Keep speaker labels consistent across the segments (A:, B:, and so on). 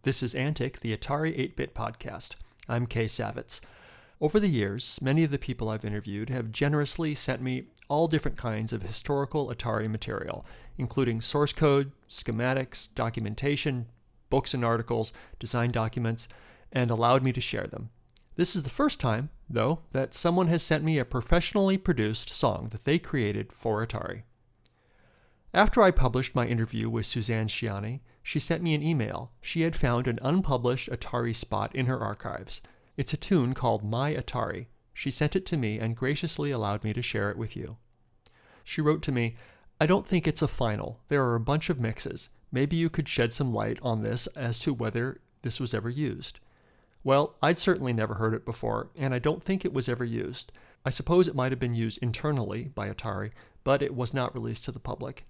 A: This is Antic, the Atari 8-Bit podcast. I'm Kay Savitz. Over the years, many of the people I've interviewed have generously sent me all different kinds of historical Atari material, including source code, schematics, documentation, books and articles, design documents, and allowed me to share them. This is the first time, though, that someone has sent me a professionally produced song that they created for Atari. After I published my interview with Suzanne Ciani, she sent me an email. She had found an unpublished Atari spot in her archives. It's a tune called My Atari. She sent it to me and graciously allowed me to share it with you. She wrote to me, "I don't think it's a final. There are a bunch of mixes. Maybe you could shed some light on this as to whether this was ever used." Well, I'd certainly never heard it before, and I don't think it was ever used. I suppose it might have been used internally by Atari, but it was not released to the public.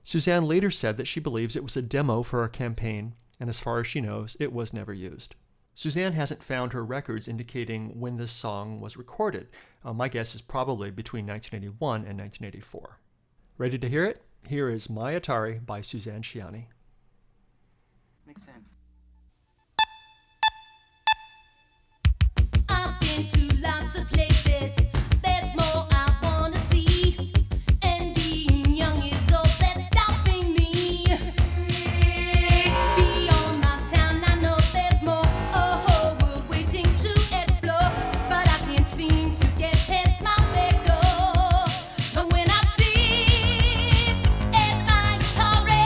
A: Suzanne later said that she believes it was a demo for a campaign, and as far as she knows, it was never used. Suzanne hasn't found her records indicating when this song was recorded. My guess is probably between 1981 and 1984. Ready to hear it? Here is My Atari by Suzanne Ciani.
B: Makes sense.
C: I've been to lots of places. There's more I wanna see. And being young is all that's stopping me. Beyond my town, I know there's more. A whole world waiting to explore. But I can't seem to get past my back door. But when I sit at my Atari,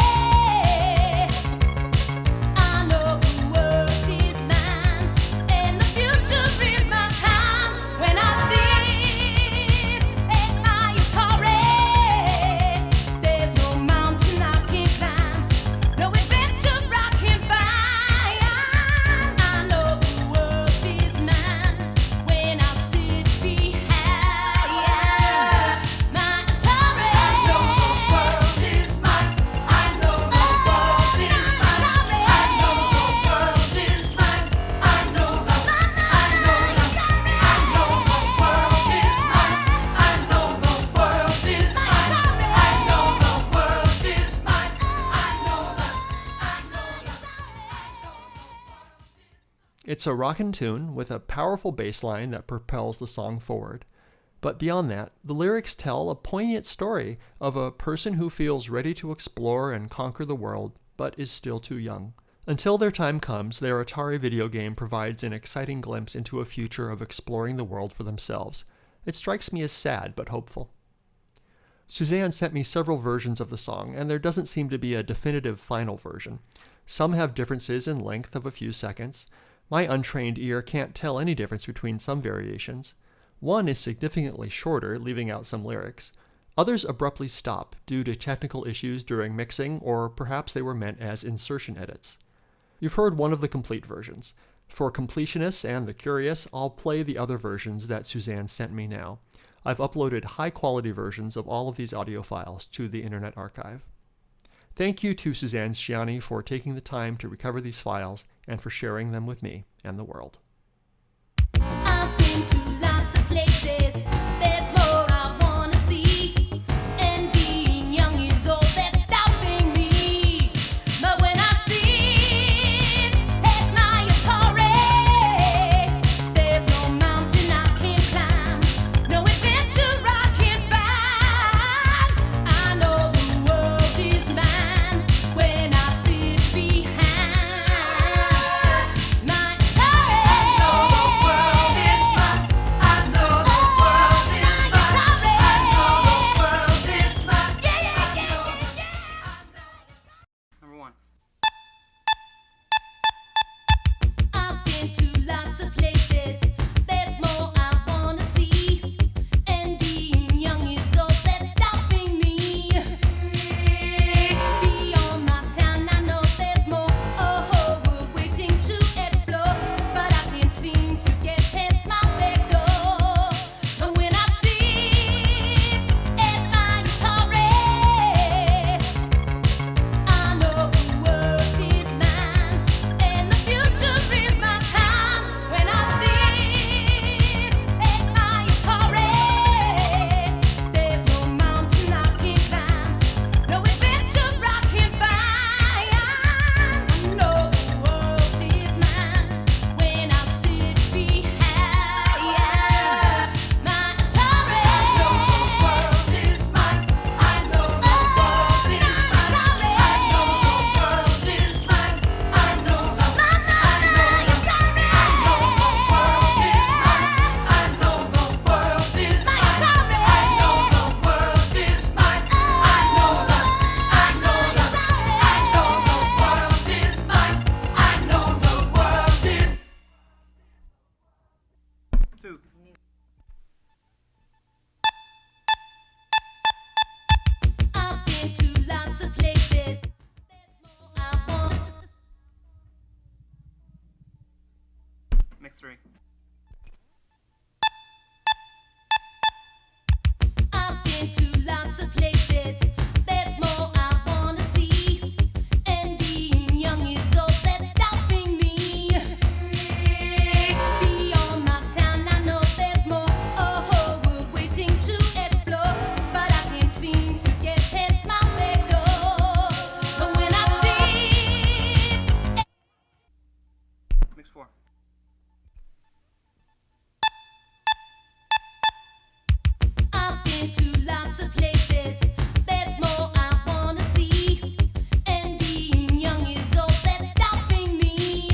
C: I know the world is mine. And the future is my time. When I sit at my Atari, there's no mountain I can't climb, no adventure I can't find. I know the world is mine when I sit behind my Atari.
B: I know the world is mine. I know the world is mine. I know the world is mine. I know the world is mine. I know the world is mine. I know the world is mine.
A: It's a rockin' tune with a powerful bass line that propels the song forward. But beyond that, the lyrics tell a poignant story of a person who feels ready to explore and conquer the world, but is still too young. Until their time comes, their Atari video game provides an exciting glimpse into a future of exploring the world for themselves. It strikes me as sad but hopeful. Suzanne sent me several versions of the song, and there doesn't seem to be a definitive final version. Some have differences in length of a few seconds. My untrained ear can't tell any difference between some variations. One is significantly shorter, leaving out some lyrics. Others abruptly stop due to technical issues during mixing, or perhaps they were meant as insertion edits. You've heard one of the complete versions. For completionists and the curious, I'll play the other versions that Suzanne sent me now. I've uploaded high-quality versions of all of these audio files to the Internet Archive. Thank you to Suzanne Ciani for taking the time to recover these files and for sharing them with me and the world.
C: I've been to lots of places. There's more I wanna see. And being young is all that's stopping me. But when I sit at my Atari, there's no mountain I can't climb, no adventure I can't find. I know the world is mine when I sit behind my Atari.
D: Mix 3.
C: I've been to lots of places. There's more I wanna see. And being young is all that's stopping me. Beyond my town, I know there's more. A whole world waiting to explore. But I can't seem to get past my back door. But when I see
D: Mix 4.
C: I've been to lots of places. There's more I wanna see. And being young is all that's stopping me.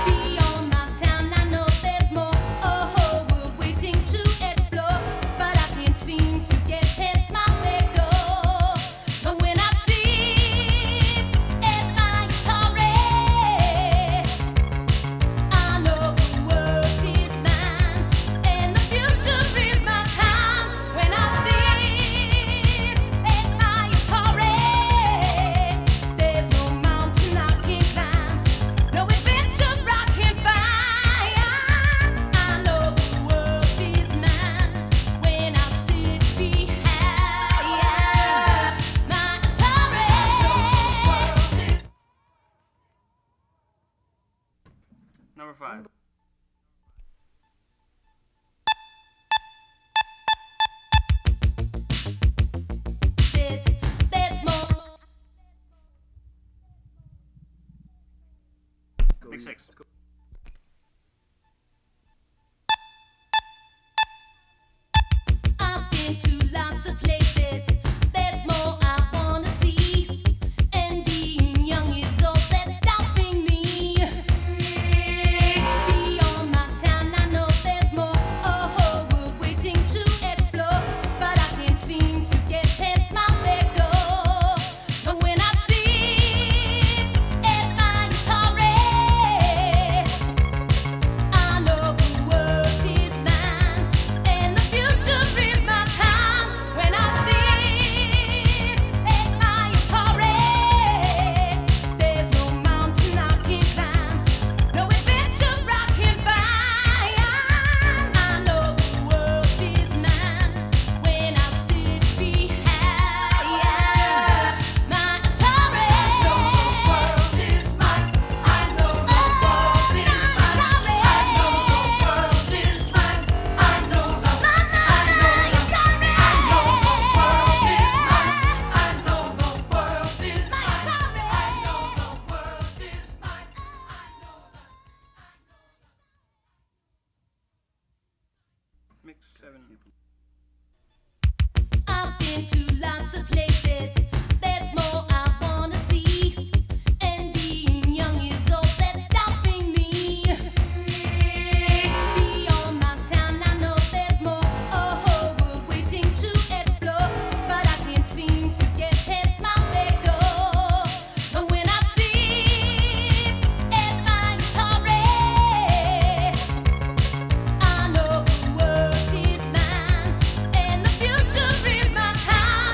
C: Beyond my town, I know there's more. A whole world waiting to explore. But I can't seem to get past my back door. But when I sit at my Atari, I know the world is mine, and the future is my time. When I sit at my Atari, there's no mountain I can't climb, no adventure I can't find. I know the world is mine when I sit behind my Atari.
D: Number 5.
C: There's more.
D: Mix 6.
C: I've been to lots of places. There's more I wanna see. And being young is all that's stopping me. Beyond my town, I know there's more. A whole world waiting to explore. But I can't seem to get past my back door. But when I sit at my Atari, I know the world is mine, and the future is my time. When I sit at my Atari, there's no mountain I can't climb, no adventure I can't find. I know the world is mine when I sit behind my Atari.
B: world is mine. I know the world is mine. I know the world is mine. I know the world is mine. I know the world is mine.
D: Mix 7.
C: I've been to lots of places. There's more I wanna see. And being young is all that's stopping me. Beyond my town, I know there's more. A whole world waiting to explore. But I can't seem to get past my back door. But when I sit at my Atari, I know the world is mine, and the future is my time.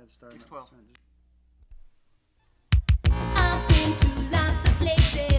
E: had to start
D: Mix
E: them
D: 12.
E: at the same time.
C: I've been to lots of places.